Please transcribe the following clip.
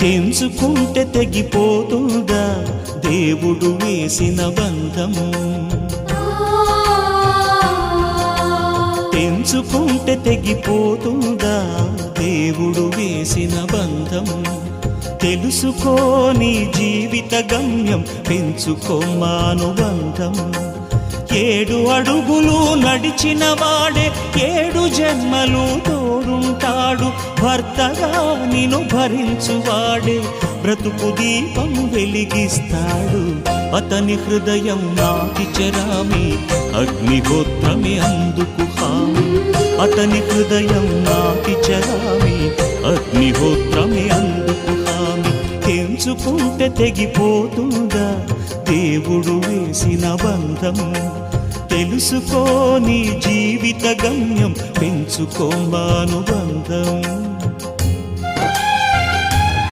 తెంచుకుంటే తెగిపోతుందా దేవుడు వేసిన బంధం? తెంచుకుంటే తెగిపోతుందా దేవుడు వేసిన బంధం? తెలుసుకో నీ జీవిత గమ్యం, పెంచుకోమానుబంధం. 7 అడుగులు నడిచిన వాడే 7 జన్మలు తోడుంటాడు. భర్తగా నిన్ను భరించువాడే బ్రతుకు దీపం వెలిగిస్తాడు. అతని హృదయం నాటి చెరామి, అగ్నిహోత్రమే అందుకు హామీ. అతని హృదయం నాటి చెరామి, అగ్నిహోత్రమే అందుకు హామీ. తెంచుకుంటే తెగిపోతుందా దేవుడు వేసిన బంధం? తెలుసుకో నీ జీవిత గమ్యం, పెంచుకోమానుబంధం.